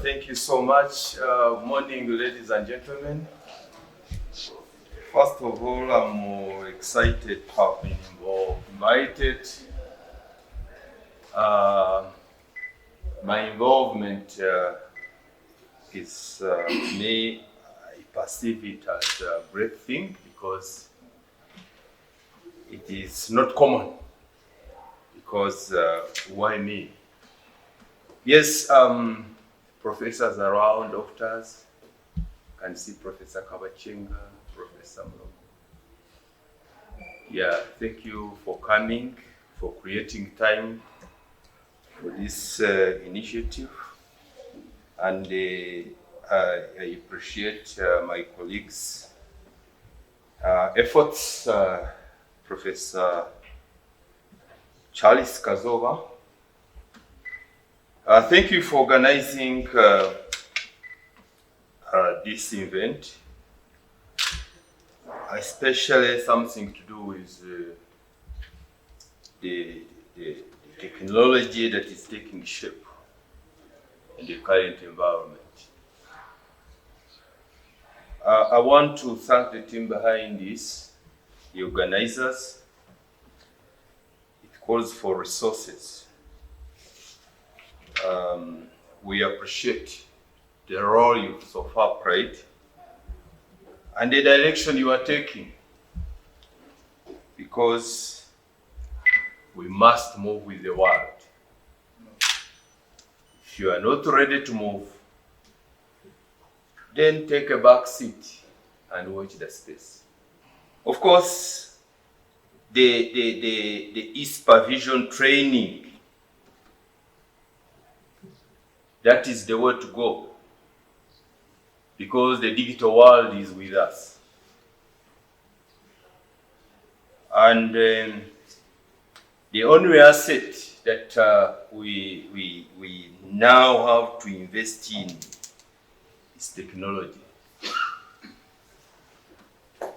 Thank you so much. Morning, ladies and gentlemen. First of all, I'm excited to have been invited. My involvement is, I perceive it as a great thing because it is not common. Because why me? Yes, professors around, doctors. Can see Professor Kabachenga, Professor Mlo. Yeah, thank you for coming, for creating time for this initiative. And I appreciate my colleagues' efforts, Professor Charles Kazova. Thank you for organizing this event, especially something to do with the technology that is taking shape in the current environment. I want to thank the team behind this, the organizers. It calls for resources. We appreciate the role you've so far played and the direction you are taking, because we must move with the world. If you are not ready to move, then take a back seat and watch the space. Of course, the E-Supervision training, that is the way to go, because the digital world is with us. And the only asset that we now have to invest in is technology.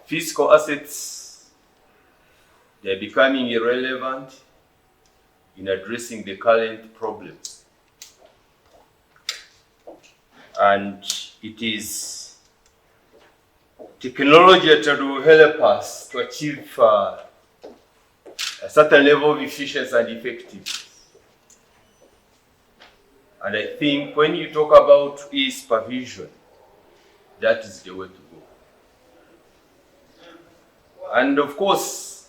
Physical assets, they are becoming irrelevant in addressing the current problems. And it is technology that will help us to achieve a certain level of efficiency and effectiveness. And I think when you talk about E-Supervision, that is the way to go. And of course,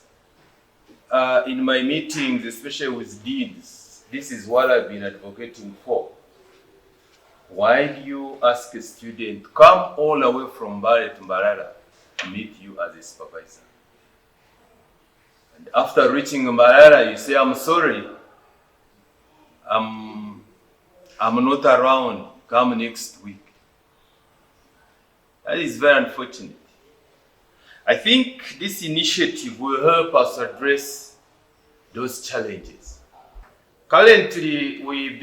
in my meetings, especially with deans, this is what I've been advocating for. Why do you ask a student to come all the way from Mbale to Mbarara to meet you as a supervisor? And after reaching Mbarara, you say, I'm sorry, I'm not around, come next week. That is very unfortunate. I think this initiative will help us address those challenges. Currently, we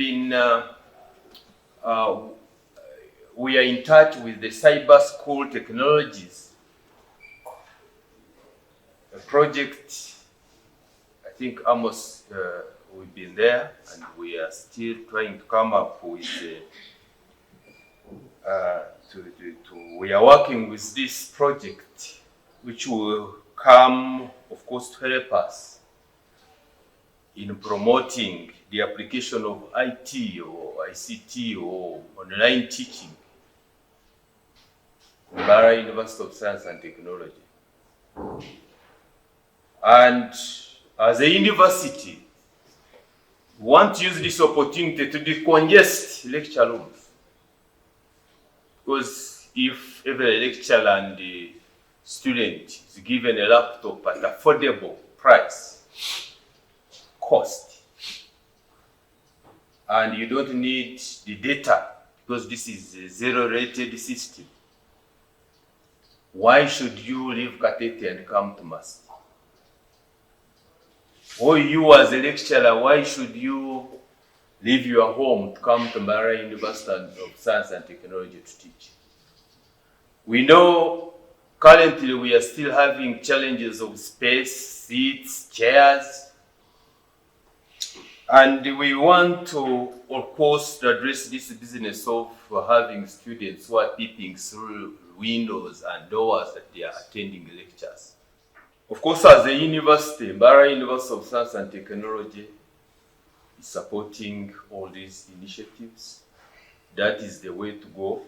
are in touch with the cyber school technologies. A project, I think Amos, we've been there, and we are still trying to come up with we are working with this project, which will come, of course, to help us in promoting the application of IT or ICT or online teaching in Mbara University of Science and Technology. And as a university, we want to use this opportunity to decongest lecture rooms. Because if every lecturer and the student is given a laptop at affordable price, cost, and you don't need the data because this is a zero-rated system, why should you leave Katete and come to Masi? Or you as a lecturer, why should you leave your home to come to Mbara University of Science and Technology to teach? We know currently we are still having challenges of space, seats, chairs, and we want to of course, to address this business of having students who are peeping through windows and doors that they are attending lectures. Of course, as a university, Mbara University of Science and Technology is supporting all these initiatives. That is the way to go.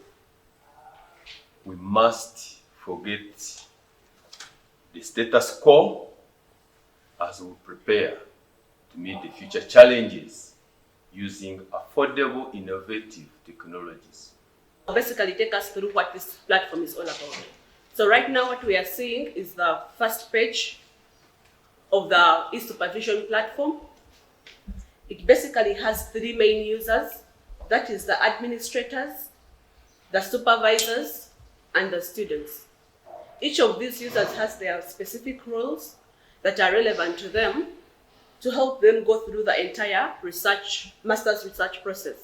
We must forget the status quo as we prepare to meet the future challenges using affordable, innovative technologies. Basically, take us through what this platform is all about. So right now what we are seeing is the first page of the E-Supervision platform. It basically has three main users. That is the administrators, the supervisors, and the students. Each of these users has their specific roles that are relevant to them to help them go through the entire master's research process.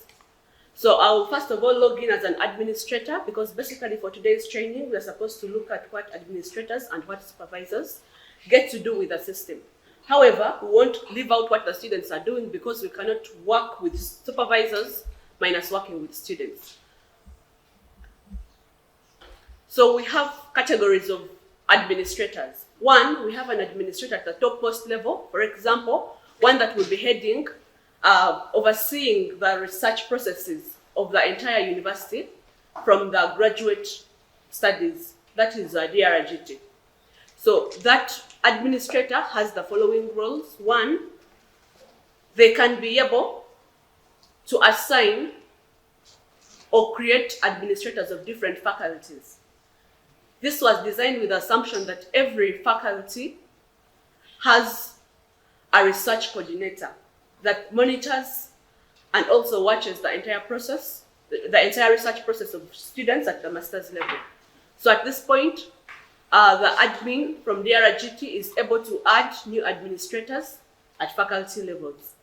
So I'll first of all log in as an administrator, because basically for today's training, we're supposed to look at what administrators and what supervisors get to do with the system. However, we won't leave out what the students are doing, because we cannot work with supervisors minus working with students. So we have categories of administrators. One, we have an administrator at the topmost level, for example, one that will be heading, overseeing the research processes of the entire university from the graduate studies, that is DRGT. So that administrator has the following roles. One, they can be able to assign or create administrators of different faculties. This was designed with the assumption that every faculty has a research coordinator that monitors and also watches the entire process, the entire research process of students at the master's level. So at this point, the admin from DRGT is able to add new administrators at faculty levels.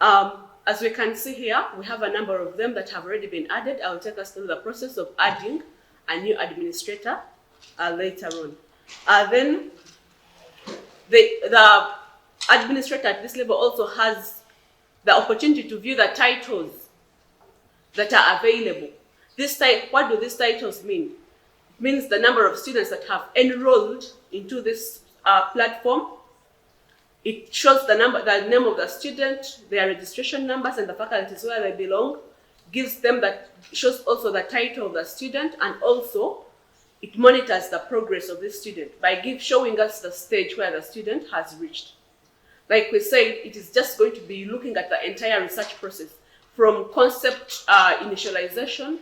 As we can see here, we have a number of them that have already been added. I will take us through the process of adding a new administrator later on. Then the administrator at this level also has the opportunity to view the titles that are available. What do these titles mean? It means the number of students that have enrolled into this platform. It shows the name of the student, their registration numbers, and the faculties where they belong. Gives them shows also the title of the student, and also it monitors the progress of this student by showing us the stage where the student has reached. Like we said, it is just going to be looking at the entire research process from concept initialization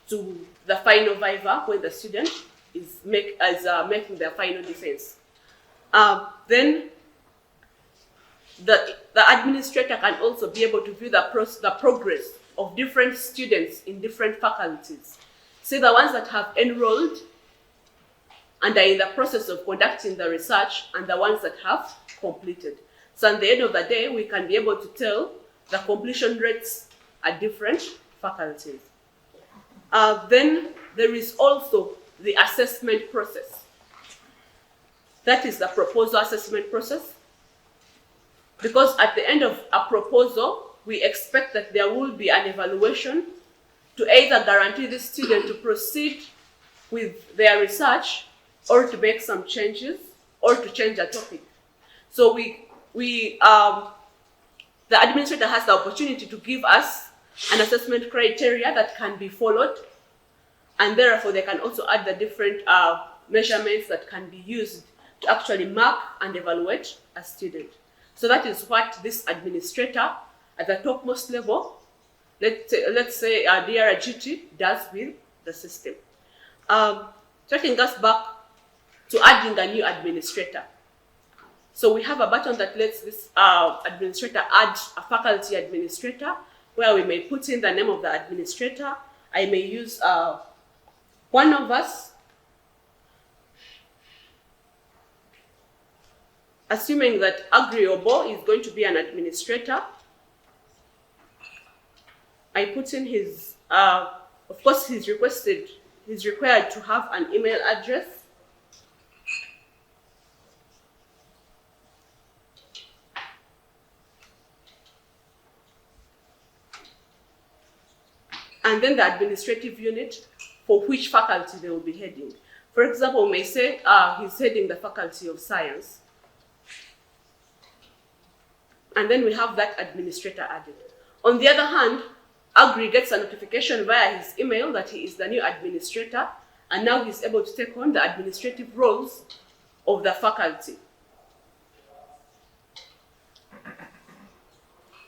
to the final viva when the student is making their final defense. Then the administrator can also be able to view the progress of different students in different faculties. See the ones that have enrolled and are in the process of conducting the research, and the ones that have completed. So at the end of the day, we can be able to tell the completion rates at different faculties. Then there is also the assessment process. That is the proposal assessment process. Because at the end of a proposal, we expect that there will be an evaluation to either guarantee the student to proceed with their research, or to make some changes, or to change a topic. So the administrator has the opportunity to give us an assessment criteria that can be followed, and therefore they can also add the different measurements that can be used to actually mark and evaluate a student. So that is what this administrator at the topmost level, let's say DRGT, does with the system. Taking us back to adding a new administrator. So we have a button that lets this administrator add a faculty administrator, where we may put in the name of the administrator. I may use one of us, assuming that Agriobo is going to be an administrator. I put in his, of course he's required to have an email address. and then the administrative unit for which faculty they will be heading. For example, we may say he's heading the Faculty of Science, and then we have that administrator added. On the other hand, Agri gets a notification via his email that he is the new administrator, and now he's able to take on the administrative roles of the faculty.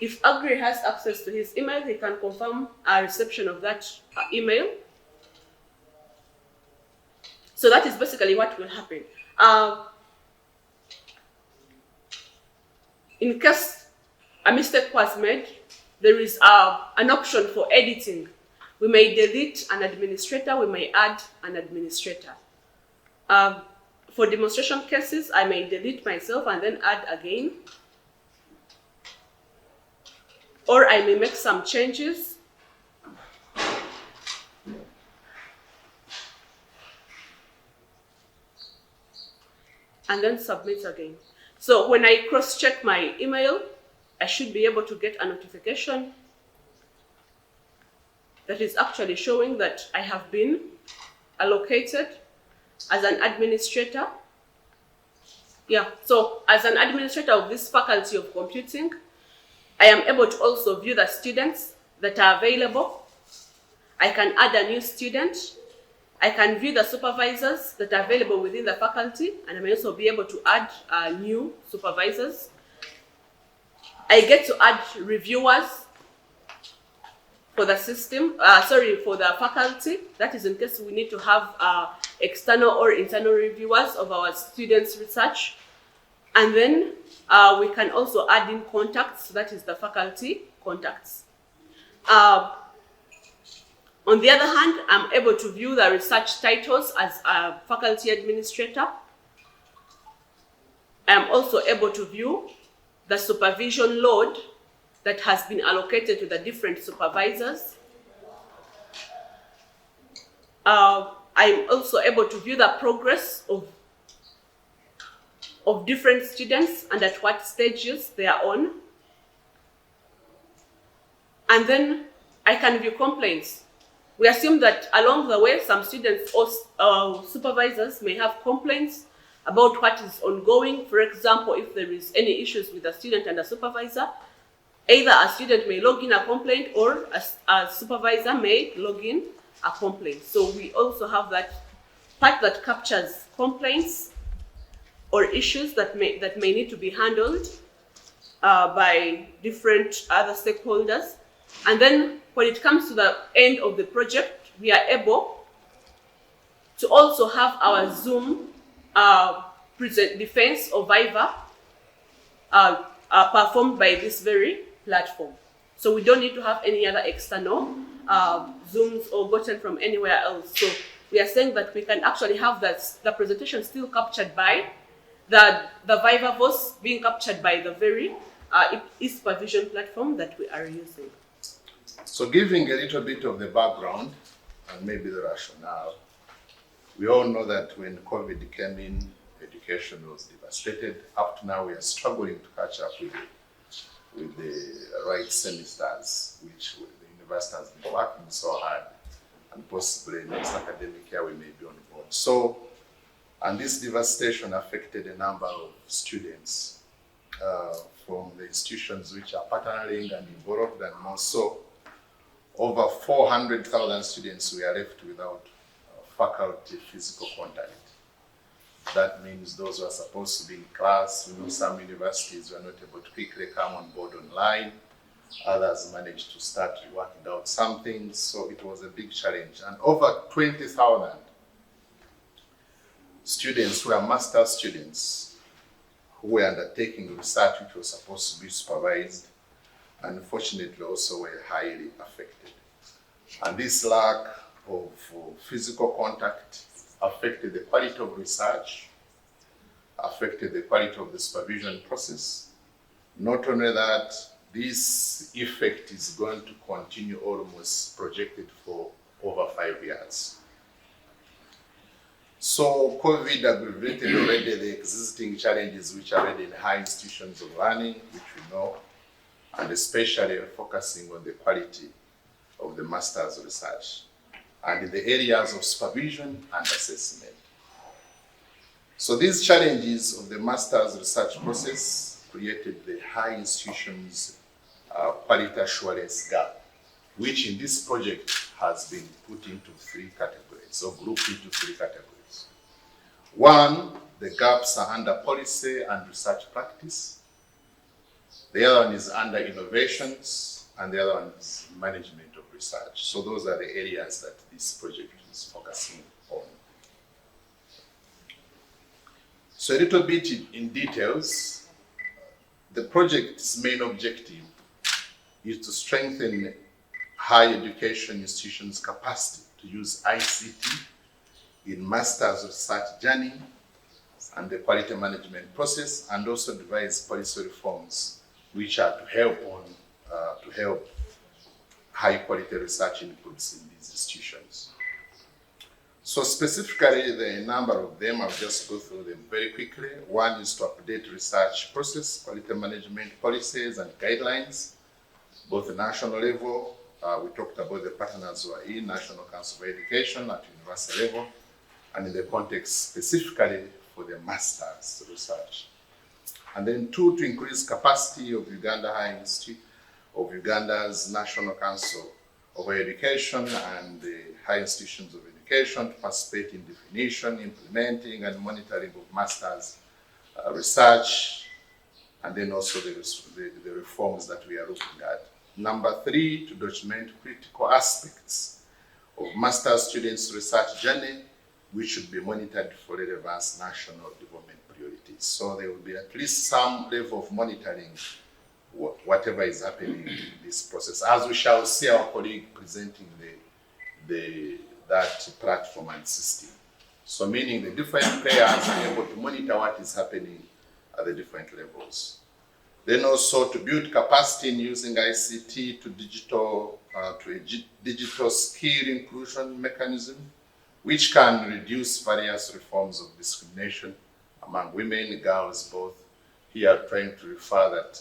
If Agri has access to his email, he can confirm a reception of that email. So that is basically what will happen. In case a mistake was made, there is an option for editing. We may delete an administrator, we may add an administrator. For demonstration cases, I may delete myself and then add again. Or I may make some changes. And then submit again. So when I cross-check my email, I should be able to get a notification that is actually showing that I have been allocated as an administrator. Yeah, so as an administrator of this Faculty of Computing, I am able to also view the students that are available. I can add a new student. I can view the supervisors that are available within the faculty, and I may also be able to add new supervisors. I get to add reviewers for the system, for the faculty. That is in case we need to have external or internal reviewers of our students' research. And then we can also add in contacts, that is the faculty contacts. On the other hand, I'm able to view the research titles as a faculty administrator. I'm also able to view the supervision load that has been allocated to the different supervisors. I'm also able to view the progress of different students and at what stages they are on. And then I can view complaints. We assume that along the way, some students or supervisors may have complaints about what is ongoing. For example, if there is any issues with a student and a supervisor, either a student may log in a complaint or a supervisor may log in a complaint. So we also have that part that captures complaints or issues that may need to be handled by different other stakeholders. And then when it comes to the end of the project, we are able to also have our Zoom present defense or Viva performed by this very platform. So we don't need to have any other external Zooms or gotten from anywhere else. So we are saying that we can actually have the presentation still captured by the Viva voice being captured by the very E-Supervision platform that we are using. So giving a little bit of the background and maybe the rationale, we all know that when COVID came in, education was devastated. Up to now, we are struggling to catch up with the right semesters, which the university has been working so hard, and possibly next academic year we may be on board. So, and this devastation affected a number of students from the institutions which are partnering and involved, and more so. Over 400,000 students were left without faculty physical contact. That means those who are supposed to be in class, some universities were not able to quickly come on board online. Others managed to start working out some things, so it was a big challenge. And over 20,000 students who are master students who were undertaking research which was supposed to be supervised, unfortunately also were highly affected. And this lack of physical contact affected the quality of research, affected the quality of the supervision process. Not only that, this effect is going to continue almost projected for over 5 years. So COVID aggravated already the existing challenges which are already in high institutions of learning, which we know, and especially focusing on the quality of the master's research, and in the areas of supervision and assessment. So these challenges of the master's research process created the high institutions quality assurance gap, which in this project has been put into 3 categories, or grouped into 3 categories. One, the gaps are under policy and research practice. The other one is under innovations, and the other one is management of research. So those are the areas that this project is focusing on. So a little bit in details, the project's main objective is to strengthen higher education institutions' capacity to use ICT in master's research journey and the quality management process, and also devise policy reforms which are to help high quality research inputs in these institutions. So specifically, the number of them, I'll just go through them very quickly. One is to update research process, quality management policies and guidelines, both at national level. We talked about the partners who are in National Council for Education at university level, and in the context specifically for the master's research. And then 2, to increase capacity of Uganda High Institute, of Uganda's National Council of Education and the high institutions of education to participate in definition, implementing and monitoring of master's research, and then also the reforms that we are looking at. Number 3, to document critical aspects of master's students' research journey, which should be monitored for relevance national development priorities. So there will be at least some level of monitoring whatever is happening in this process, as we shall see our colleague presenting that platform and system. So meaning the different players are able to monitor what is happening at the different levels. Then also to build capacity in using ICT to a digital skill inclusion mechanism, which can reduce various forms of discrimination among women and girls both. Here trying to refer that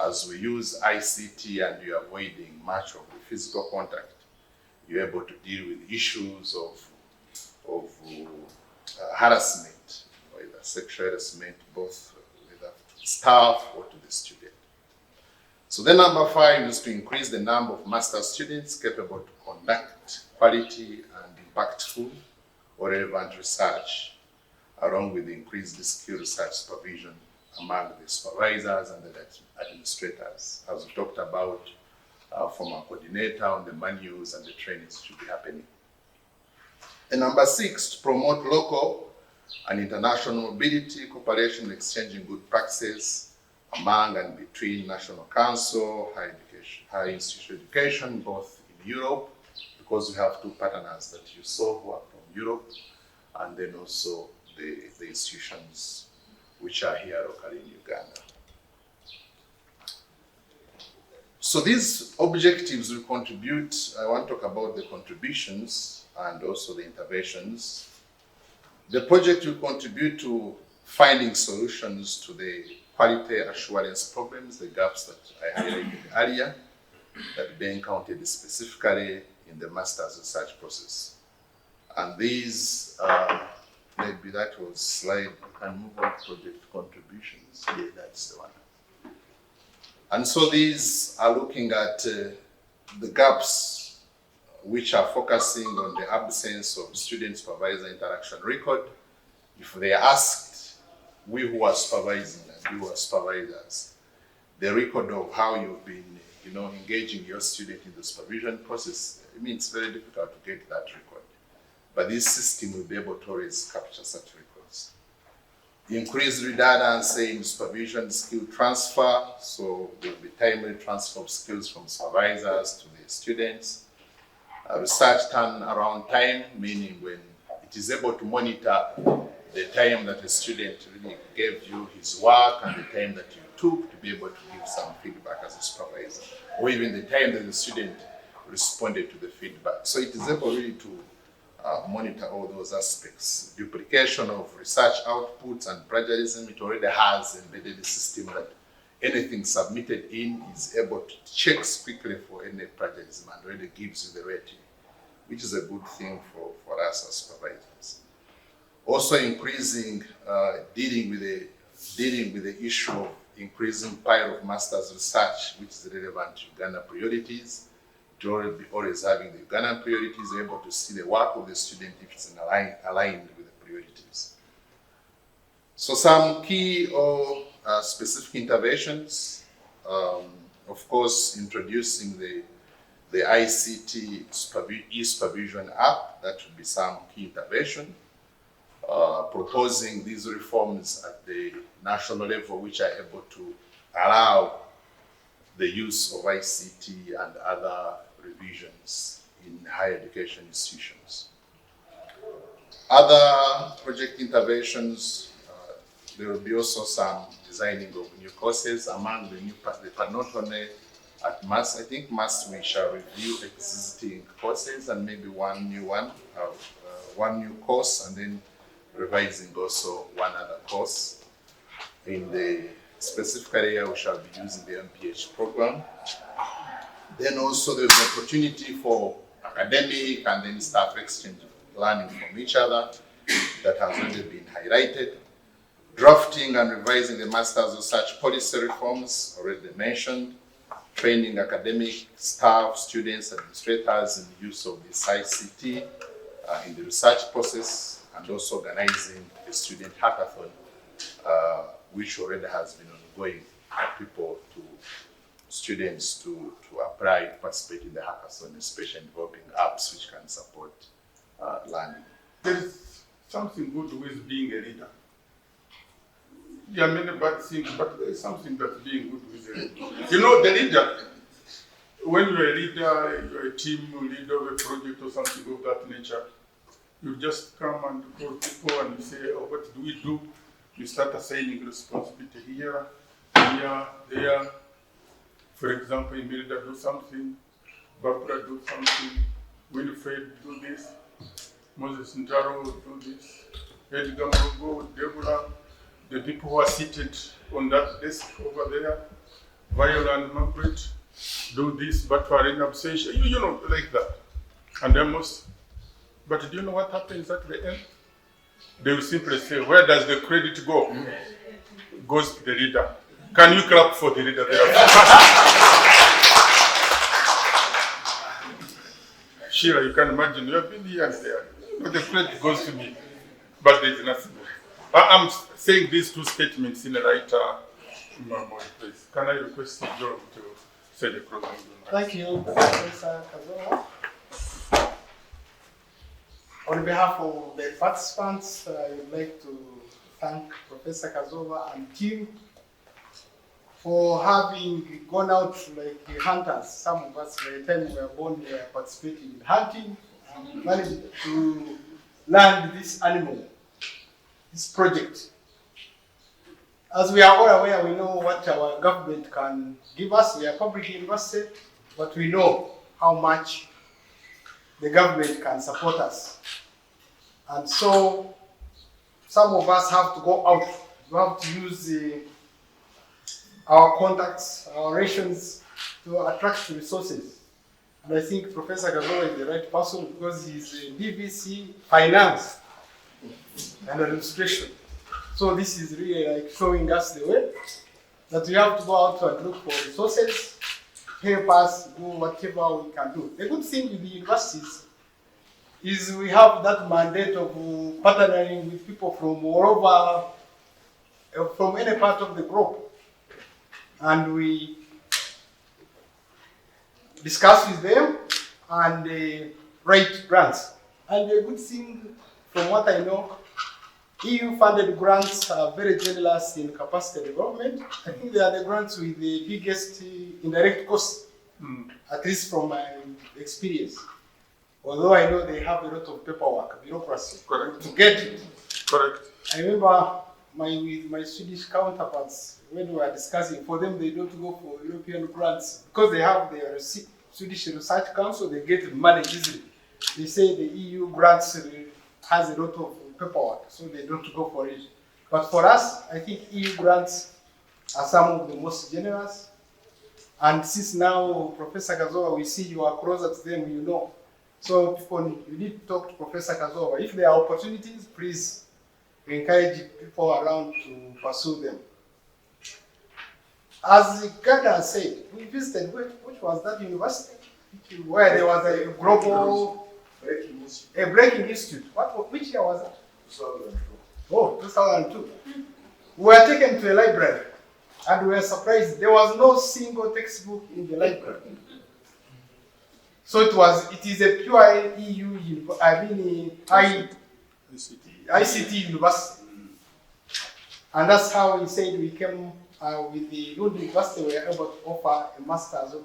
as we use ICT and you're avoiding much of the physical contact, you're able to deal with issues of harassment, or either sexual harassment, both with the staff or to the student. So then number 5 is to increase the number of master's students capable to conduct quality and impactful or relevant research, along with increased skill research supervision among the supervisors and the administrators, as we talked about from our coordinator on the manuals and the trainings should be happening. And number 6, to promote local and international mobility, cooperation, exchanging good practices among and between National Council, high institution education, both in Europe, because we have 2 partners that you saw who are from Europe, and then also the institutions which are here locally in Uganda. So these objectives will contribute, I want to talk about the contributions and also the interventions. The project will contribute to finding solutions to the quality assurance problems, the gaps that I highlighted earlier, that they encountered specifically in the master's research process. And these, maybe that was slide, you can move on to project contributions. Yeah, that's the one. And so these are looking at the gaps which are focusing on the absence of student-supervisor interaction record. If they are asked, we who are supervising and we who are supervisors, the record of how you've been engaging your student in the supervision process, I mean, it's very difficult to get that record. But this system will be able to always capture such records. Increased redundancy in supervision skill transfer, so there will be timely transfer of skills from supervisors to the students. Research turnaround time, meaning when it is able to monitor the time that a student really gave you his work and the time that you took to be able to give some feedback as a supervisor, or even the time that the student responded to the feedback. So it is able really to monitor all those aspects. Duplication of research outputs and plagiarism, it already has embedded a system that anything submitted in is able to check quickly for any plagiarism and already gives you the rating, which is a good thing for us as supervisors. Also increasing, dealing with the issue of increasing pile of master's research, which is relevant to Uganda priorities. To always having the Ugandan priorities, we're able to see the work of the student if it's aligned with the priorities. So some key or specific interventions, of course, introducing the ICT E-Supervision app, that would be some key intervention. Proposing these reforms at the national level, which are able to allow the use of ICT and other revisions in higher education institutions. Other project interventions, there will be also some designing of new courses among the new, not only at Mass, I think Mass we shall review existing courses and maybe one new course, and then revising also one other course. In the specific area, we shall be using the MPH program. Then also there's an opportunity for academic and then staff exchange, learning from each other, that has already been highlighted. Drafting and revising the master's research policy reforms, already mentioned. Training academic staff, students, administrators in the use of this ICT in the research process, and also organizing a student hackathon, which already has been ongoing for students to apply, participate in the hackathon, especially involving apps which can support learning. There is something good with being a leader. There are many bad things, but there is something that's being good with a leader. You know, the leader, when you're a leader, you're a team leader of a project or something of that nature, you just come and call people and you say, oh, what do we do? You start assigning responsibility here, there. For example, Imelda do something, Barbara do something, Winifred do this, Moses Ntaro do this, Edgar Mugo, Deborah, the people who are seated on that desk over there, Viola and Margaret do this, but for an absentia, you know, like that. And then but do you know what happens at the end? They will simply say, where does the credit go? It goes to the leader. Can you clap for the leader there? Sheila, you can imagine, you have been here and there. But the credit goes to me. But there is nothing. I'm saying these two statements in a lighter place. Can I request John to say the closing remarks? Thank you, Professor Kazola. On behalf of the participants, I would like to thank Professor Kazola and team for having gone out like hunters. Some of us, by the time we were born, were participating in hunting and managed to land this animal, this project. As we are all aware, we know what our government can give us. We are public university, but we know how much the government can support us. And so some of us have to go out. We have to use our contacts, our relations to attract resources. And I think Professor Kazola is the right person because he's in DVC finance and administration. So this is really like showing us the way that we have to go out and look for resources, help us do whatever we can do. The good thing with the universities is we have that mandate of partnering with people from all over, from any part of the globe. And we discuss with them and write grants. And the good thing, from what I know, EU-funded grants are very generous in capacity development. I think they are the grants with the biggest indirect cost, at least from my experience. Although I know they have a lot of paperwork, bureaucracy, Correct. to get it. Correct. I remember with my Swedish counterparts, when we were discussing, for them they don't go for European grants because they have their Swedish Research Council, they get money easily. They say the EU grants has a lot of paperwork, so they don't go for it. But for us, I think EU grants are some of the most generous. And since now, Professor Kazowa, we see you are closer to them, you know. So people, you need to talk to Professor Kazowa. If there are opportunities, please encourage people around to pursue them. As Gada said, we visited, which was that university? Where there was a global breaking institute. Which year was that? 2002. Oh, 2002. We were taken to a library and we were surprised. There was no single textbook in the library. So it is a pure ICT university. And that's how we said we came with the Lund University, we were able to offer a master's of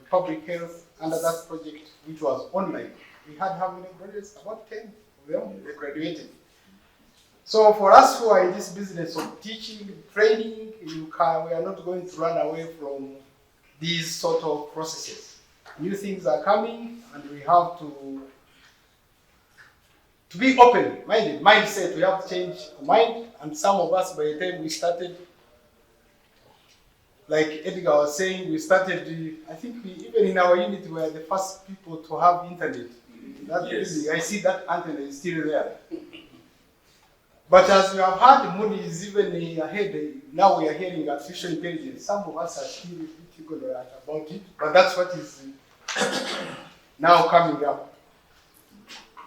public health under that project, which was online. We had how many graduates? About 10 of them, they graduated. So for us who are in this business of teaching, training, we are not going to run away from these sort of processes. New things are coming and we have to be open-minded, mindset, we have to change mind. And some of us, by the time we started, like Edgar was saying, we started, I think even in our unit, we were the first people to have internet. Yes. I see that antenna is still there. But as we have heard, Moody is even ahead. Now we are hearing artificial intelligence. Some of us are still ignorant about it, but that's what is now coming up.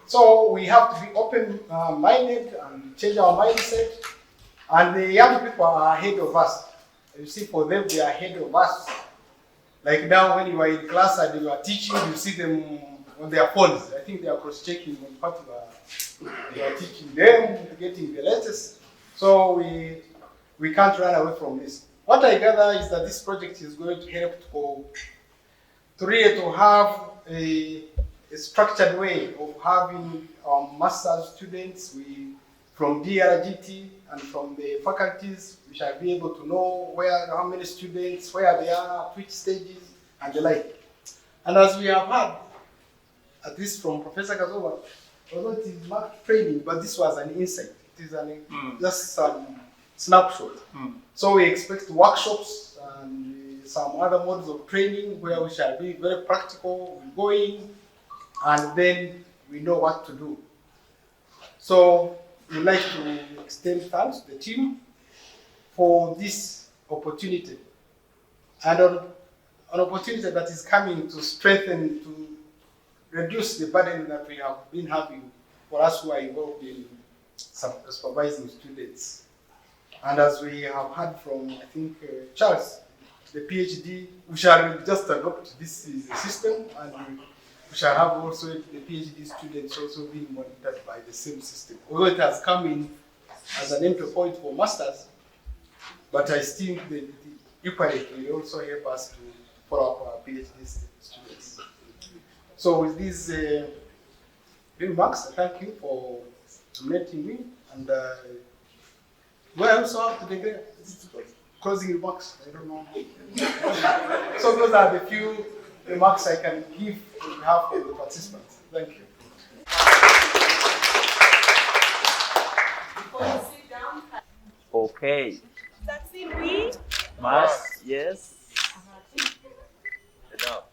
So we have to be open-minded and change our mindset. And the young people are ahead of us. You see, for them, they are ahead of us. Like now, when you are in class and you are teaching, you see them on their phones. I think they are cross-checking on what you are teaching them, getting the latest. So we can't run away from this. What I gather is that this project is going to help to really to have a structured way of having master's students from DRGT and from the faculties. We shall be able to know how many students, where they are, at which stages, and the like. And as we have heard, at least from Professor Kazowa, although it is marked training, but this was an insight. It is just some snapshot. So we expect workshops and some other modes of training where we shall be very practical, we go in, and then we know what to do. So we'd like to extend thanks to the team for this opportunity. And an opportunity that is coming to strengthen, to reduce the burden that we have been having for us who are involved in supervising students. And as we have heard from, I think, Charles, the PhD, we shall just adopt this system, and we shall have also the PhD students also being monitored by the same system. Although it has come in as an entry point for masters, but I think the equally will also help us to follow up our PhD students. So with these remarks, I thank you for nominating me, and we also have to declare closing remarks. I don't know. So those are the few remarks I can give on behalf of the participants. Thank you. Before you sit down, Okay. that's it, we. Must, yes. Enough.